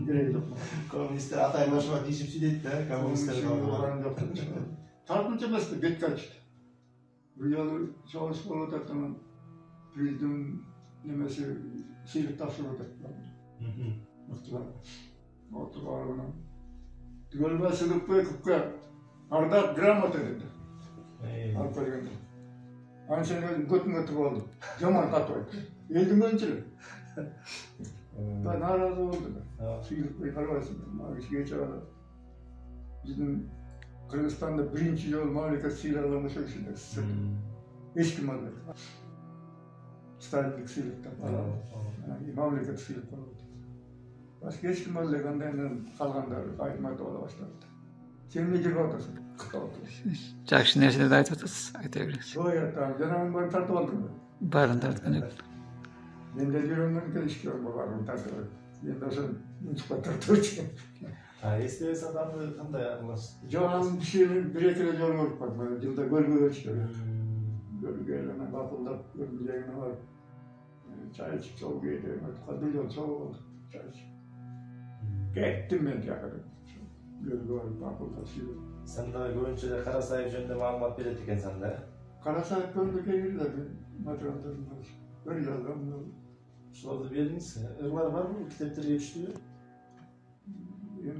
Gerek yok. Komünistler Atay başıma dişip südeydi de komünistler kaldı. Tartınca mesela bet kaçtı. Rüyalı çalışmalı da tamam. Prezident nemesi seyirlik tafsırı da. Oturuyor ona. Gölme sınıfı kukka. Arda gramata dedi. Alparganda. Anşen götün götü oldu. Zaman katoy. Eldim önçülü. Ben narazı oldu da. Seyirlik bey karvasın. Ağaç geçer adam. Bizim Kırgızistan'da birinci yol mamlekat silahlarına çok şeyler sıktı. Eski mallar. Stalinlik silahlar falan. Mamlekat silahlar oldu. Başka eski mallar kandan kalganlar aytmada ola başladı. Sen ne gibi otasın? Kıta otasın. Жақсы нәрселерді айтып отырсыз, айта беріңіз. Ой, жаңағы барын тартып алдым ба? Барын тартқан жоқ. Мен де үйренген ішке барын тартып алдым. Енді ошон сұхбат тартып өткен. Естебес адамды қандай араласты? Жоғын бір-екі рет жол көріп бардым. Жылда көлге өтті. Көлге ана бақылдап көлдің жайына барып чай ішіп сол кейде бір жол сол болды. Чай ішіп. Кеттім мен жақырып. Kölge barıp baqılda sürüp. Sen de görünçede Karasay jönünde malumat beredi ekensen de. Karasay kölge gelir de materiallarım var. Böyle yazgam var. Şularda berdiniz. Irlar var mı? Kitapları geçtiriyor.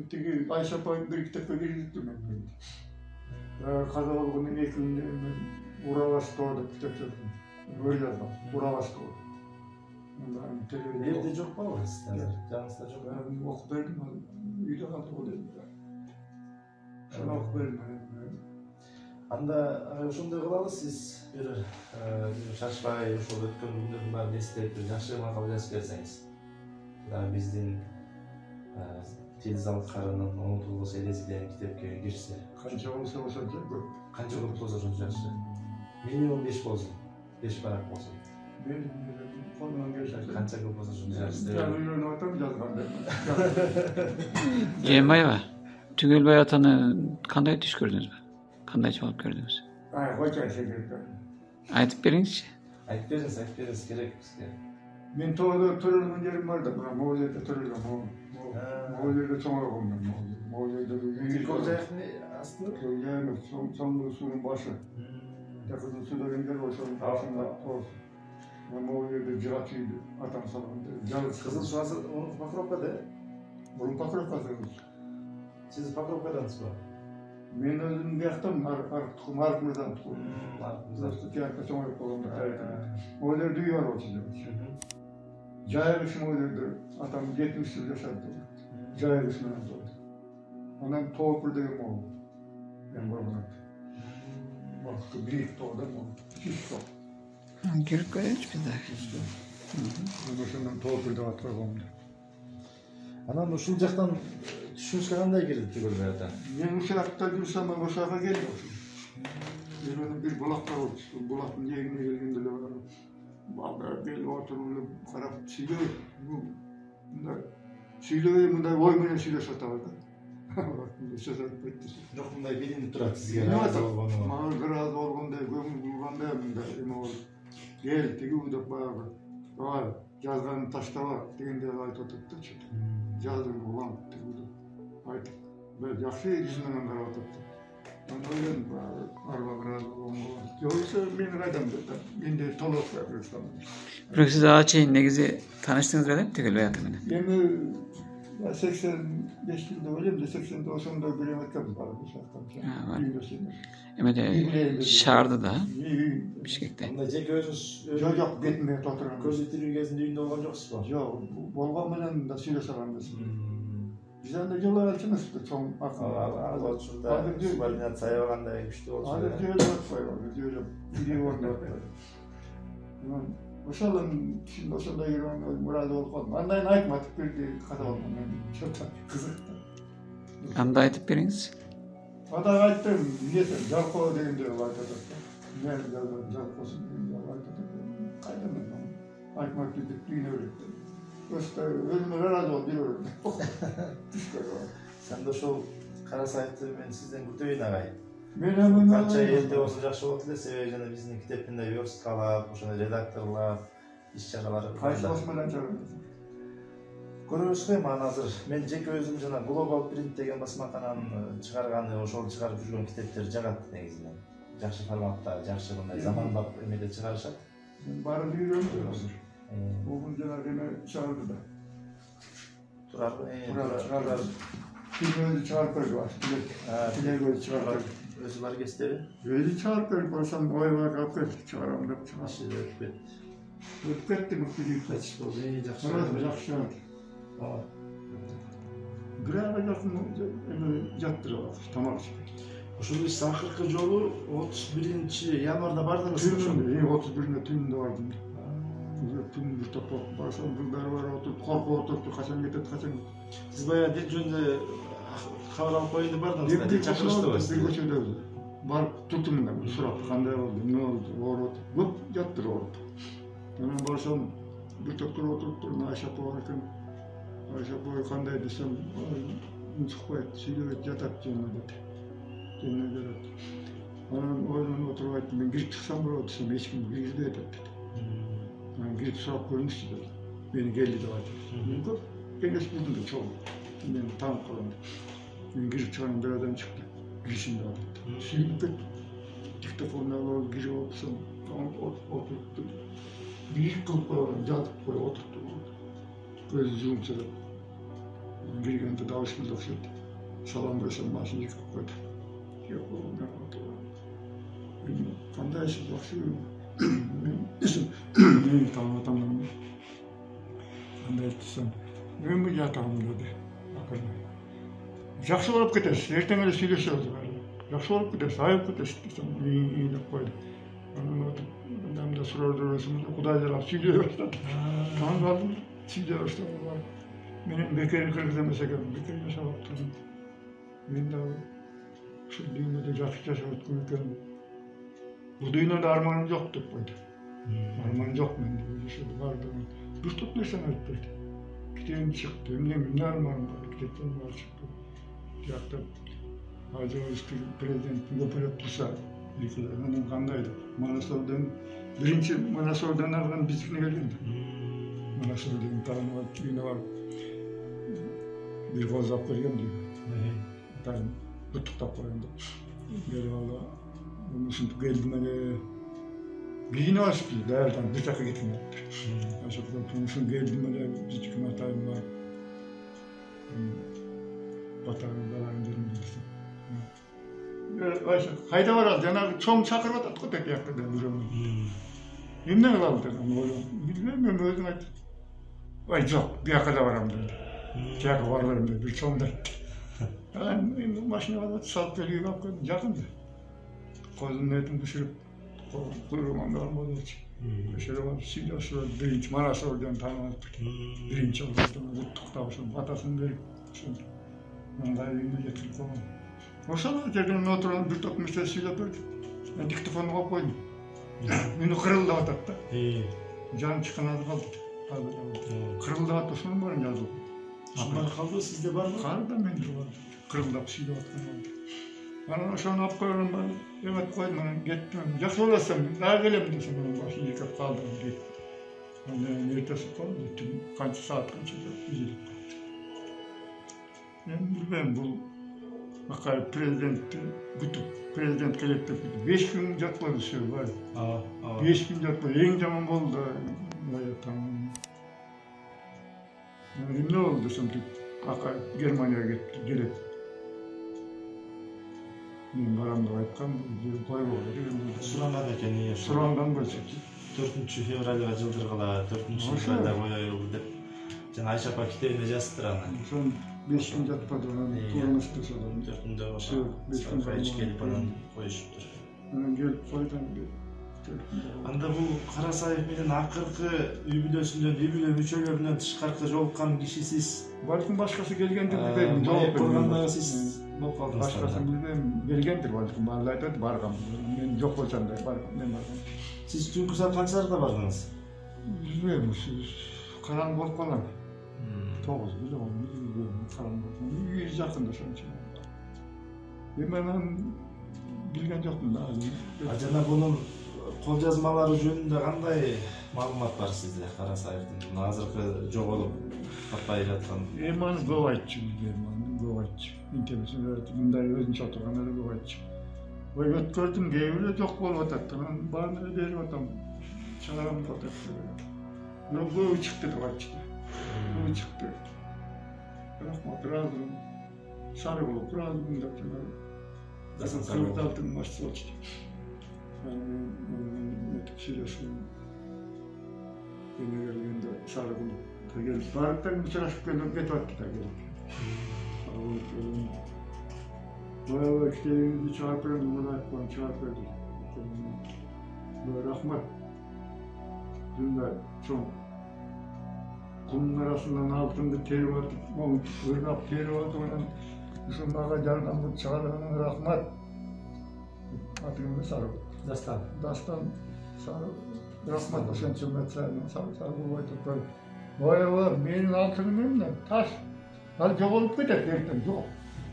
Tigi Ayşe Payın bir kitapta girdim ben. Kazalıgının ekinde Uravas'ta orada kitap yazdım. Böyle yazdım. Uravas'ta orada. Evde çok var sizler. Canınızda çok var. Ben okudaydım. Üyde kaldı o dedim. Şunu okudaydım. Anda ошондой кылалы siz bir шашпай ошол өткөн күндөрдүн баарын эстеп бир жакшы макал жазып берсеңиз. Биздин тил залкарынын унутулбос элеси деген китепке кирсе. Канча болсо ошончо көп. Канча көп болсо ошончо жакшы. Минимум 5 болсун. 5 барак болсун. Мен колумдан келсе Канча көп болсо ошончо жакшы. Я үйрөнүп атам жазганда. Жээнбаева, Түгелбай атаны кандай түш көрдүңүз бе? Кандай жауап көрдүңүз? Койчу секирди. Айтып бериңизчи. Айтып бериңиз керек бизге. Мен тоодо төрөлгөн жерим бар да, бирок могул жерде төрөлгөм. Могул жерде чоңойгом мен. Могул жерде Тиркол жайкын астында? Yani sonlu suyun başı. Yakın su dönemler ошонун башында тоз. Ama o yerde cıratçıydı. Atam salonunda. Kızıl Suası onu Pakrovka'da. Onun Pakrovka'dayız. Siz Pakrovka'dansınız mı? Men özüm yaktım. Markımızdan tutuyorum. Markımızdan. Tiyatro çoğunluk kolumda. O yerde duyuyor o çizim. Cayarışım o yerde. Atam 70 yıl yaşadı. Cayarışımdan doğdu. Ondan Toğupur dedim oğlum. Ben babamın. Vakti büyük doğdu mu? Hiç yok. Görüp görüyoruz biz de. Ondan Toğupur'da oturduğumda. Anam ушул жактан түшүнүшкө кандай кирди Түгөлбай? Men Uşak'ta dursam ben Uşak'a gelmiyorsun. Bir bulaklar oldu. Bulakın yerine geldiğinde de var. Bağda belli oturup karap siliyor. Siliyor, bunda oymaya siliyor satavardı. Şaşırıp bitti. Жок мындай билинип турат сизге. Мага град болгондо, көңүл бурганда мында эме болду. Кел, тиги уйдап баягы. Ай, жазганын таштаба дегенде айтып атат да. Жаздым улам тиги. Айтып, ben жакшы жүзүнөн карап атат. Мен ойлодум, арба град болгондо. Жокса мен кайдам деп. Менде толок берсем. Bırak siz ağa çeyin negizi tanıştınız böyle mi Түгелбай ата менен? Эми 85 yılda öyle de 80'de o sonunda göremedim var bu şarttan. Эме de Şar'da da Bişkek'te. Анда жеке өзүңүз Yok gitmeye oturan. көзү тирүү кезинде үйүндө болгон жоксуз го? Yok, bolgan менен da сүйлөшөбүз. Bizden de yollar açınız da çoğun akıllı. Ошондо субординация аябагандай күчтүү болчу. Adı diyor koyuyor, diyor. Biri orada. Ошолун şimdi ошондой жүргөн мурады болуп калдым. Андайын айтма айтып берди, ката болдум мен. Çok kızıktı. Anda aytıp beriniz. Ада айттым, несен, жалко дегенде айтат. Мен жалкосын дегенде айтат. Кайдан мен айтмак деп дүйнө өйрөттү. Просто өзүмө ыраазы болуп жүрөм. Sen de ошол Карасайты мен сизден күтөйүн агай. Мен Канча элде болсо жакшы болот эле, себеби жана биздин китептинде версткалап, ошондой редакторлар, иш чаралар. Кайсы менен чыгат? Көрөбүз эми азыр мен жеке өзүм жана Global Print деген басмакананын чыгарганы, ошол чыгарып жүргөн китептер жагат негизинен. Жакшы форматта, жакшы мындай заманбап эмеде чыгарышат. Барын үйрөнүп азыр. Бugün жанагы эме чыгарды да. Турар. Өзü çağırıp koydu var. Tilek özü çağırıp koydu. Özü var gösteri. Özü çağırıp koydu. Koysam oyma kalkıp çağıram da çağıram. Aşı öpüp. Öpüp etti mutlu değil. Kaçış oldu. İyi jakşı. Ama jakşı oldu. Tamam. Grava yakın jattırıyorlar. Tamam. Uşul iş akırkı jolu 31 yanvarda bardınız. Tümünde, 31'inde tümünde vardım. Tüm bir topu barsam bunlar var oturup korku oturttu. Kaçan getirdi, kaçan getirdi. Siz bayağı dil jönde haber alıp koyundu bardınız. Bir çakırıştı var. Bir göçede oldu. Var tutumunda bir surat. Kanday oldu, ne oldu, orada. Hop yattır orada. Ben barsam bir doktor oturup durun. Ayşe boğarken Ayşe boğar kanday desem çıkmayı, silüvet yatat canına dedi. Canına göre. Bana oradan oturup ettim. Ben girip çıksam buraya otursam hiç kim girdi dedi. Ben girip soğuk görmüştü dedi. Beni geldi de vardı. Ben geç buldum da çoğu. Ben tam kolumda. Ben girip çıkarım bir adam çıktı. Girişimde aldı. Silüp et. Diktafonlarla orada girip otursam oturttu. Bir kılıp yatıp böyle oturttu. Gözü yumuşadı. Girgende davuşmuz okşadı. Salam versem başını yıkıp koydu. Yok oğlum ne oldu? Kanday işi bakıyorum. Benim tanımatamam. Kanday ettiysem. Ben bu yatağım dedi. Bakın. Жақсы болып кетесіз. Ертең әлі сөйлесеміз. Жақсы болып кетесіз. Айып кетесіз десем. İyi деп қойды. Адамда сұрауды өресімді Құдай жалап сөйлей бастады. Таң қалдым. Сөйлей бастады. Менен бекер кіргіземес екен. Бекер жасап тұрдым. Мен de şu dünyada жақсы жасап өткен екен. Bu dünyada armanım жоқ деп қойды. Arman жоқ менде. Барды. Bir топ нәрсені айтып берді. Kitebim çıktı. Ne armanım var. Kitepten var çıktı. Жақта Азовский президенттің көпіріп тұрса, оның қандайды. Манасордан, бірінші Манасордан арған біздікіне келгенді. Манасор деген тағын үйіне барып, bir қозап берген дейді. Тағын құттықтап қойғанды. Gelіп алды. Оның үшін келді мәне бейіне басып дейді. Дәлден бір жаққа кеткен еді. Оның үшін келді мәне біздікі матайым бар. Bataryaların dönmesi. Hayda var az, Cenab-ı çoğum çakır batat kotek yaktı ben durumu. Yemden kaldı dedim oğlum. Bilmem ben özüm et. Vay yok, bir yakada varam dedi. Çakı varlarım dedi, bir çoğum dedi. Ben maşına var, salıp veriyor kapı, yakındı. Kozun netim düşürüp, kuyruğum da olmadığı için. Şöyle var, silah şurada birinci, Manasor oradan tanımaz. Birinci oldu, tutuktamışım, batasını verip. Mınday үйіне жеткізіп қойған. Осылай жерден отырған бір топ нәрсе сөйлеп берді. Мен диктофонға қойып қойдым. Мені қырылдап атады да. Жаным шыққан азы қалды. Қырылдап атты, соның барын жазылып. Шынбар қалды, сізде бар ма? Қалды да менде бар. Қырылдап сөйлеп атқан қалды. Ана ошоны алып қойған бар. Емет қойдым, ана кеттім. Жақсы боласам, дағы келемін десем, ана басын жекіп қалдым дейді. Ертесі қалды, қанша сағат қанша үзіліп. Ben bilmem bu bakar prezident bütün prezident kelekte 5 gün yatmadı şey var. 5 gün yatmadı. En zaman oldu. Tamam. Ne oldu şimdi? Bakar Germanya'ya gitti. Gelip. Ben baramda aytkan bir koy oldu. Surangan eкен iyi. Surangan bolsa. 4 fevralga жылдыргыла 4 fevralda koyuldu dep. Жана Айша апа китебинде жазыптыр аны. Son 5 gün yatmadı. Koymuş da adam. 4-ünde sayfa içi gelip anan koyuşuptur. Ben gelip koydan bir. Анда бул Карасаев менен акыркы үй бүлөсүнөн, үй бүлө мүчөлөрүнөн тышкаркы жолуккан киши сиз. Балким башкасы келгенди билбейм. Жооп койгондо сиз болуп калдыңыз. Башкасын билбейм. Келгендир балким. Баалар айтат баргам. Мен жок болсам да баргам. Мен баргам. Сиз түнкү саат канчаларда бардыңыз? Билбейм. Караңгы болуп калган. 9 билбейм. Караңгы болуп калган. Үйгө жакында ошончо. Мен билген жокмун да. Жана бунун кол жазмалары жөнүндө кандай маалымат бар сизде? Карасаевдин азыркы жоголуп Tapay жаткан. Ermani көп айтчу, Ermani көп айтчу. Интернеттен мындай өзүнчө отургандар көп айтчу. Ой өткөрдүм, кээ жок болуп атат. Анан баарын берип атам. Чыгарам деп атат. Бирок көбү чыкты деп айтчу. Көбү чыкты. Рахмат, разымын. Сары болуп, разымын деп жанагы. Дасан сары болуп. Кыргыздардын башчысы болчу. Өтүп сүйлөшүп. Эме келгенде сары болуп. Келип барыптан учурашып келип кетип атты да келип. Баягы китебиңди чыгарып берем, муну айткан чыгарып берди. Рахмат. Мындай чоң кумдун арасынан алтынды терип атып, ыргап терип атып, анан ушул мага жардам кылып чыгарганыңа рахмат. Атың Сары. Дастан. Дастан Сары. Рахмат, ошентип айтсаң, Сары болуп айтып коюп. Баягы менин алтыным эмне? Таш. Ал жоголуп кетет эртең, жок.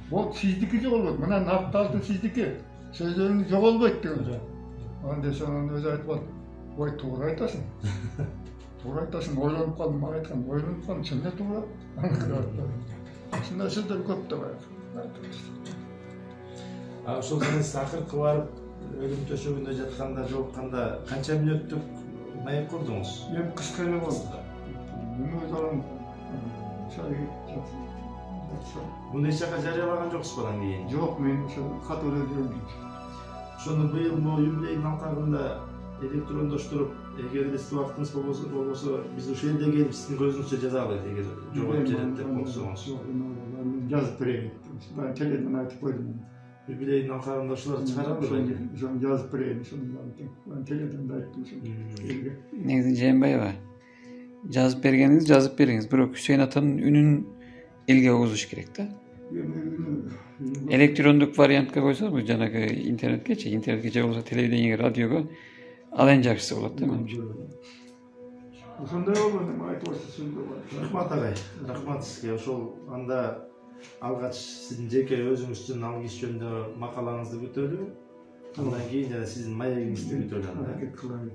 Бул сиздики жоголбойт. Мына нафта алтын сиздики. Сөздөрүңүз жоголбойт деген. Анда сен өзү айтып, ой туура айтасың. Туура айтасың, ойлонуп калдым, мага айткан, ойлонуп калдым, чын эле туура. Ушундай сөздөр көп да бар. Ошол сиз акыркы барып өлүм төшөгүндө жатканда, жолукканда канча мүнөттүк маек курдуңуз? Эми кыска эле болду. Мен өзүм Муну эч жака жарыялаган жоксуз анан кийин? Жок, мен ошо кат өлөп жүрдүм. Ошону быйыл могу юбилейдин алкагында электрондоштуруп, эгер эле сиз убактыңыз болбосо, биз ушул жерде келип сиздин көзүңүзчө жазалы эгер жоготуп жиберет деп болсоңуз. Жазып берейин. Ben теледен айтып койдум. Юбилейдин алкагында ушуларды чыгарабы? Ошону жазып берейин. Ben теледен айттым. Негизи Жээнбаева, жазып бергениңиз жазып бериңиз, бирок Hüseyin атанын үнүн элге угузуш керек да. Электрондук вариантка койсо, жанагы интернетке же болбосо телевидениеге, радиого ал жакшысы болот да менимче. Ошондой болгон эми айтып атсыз. Рахмат агай, рахмат сизге. Ошол анда алгач сиздин жеке өзүңүздүн алгыс жөнүндө макалаңызды күтөлү. Андан кийин жана сиздин маегиңизди күтөлү.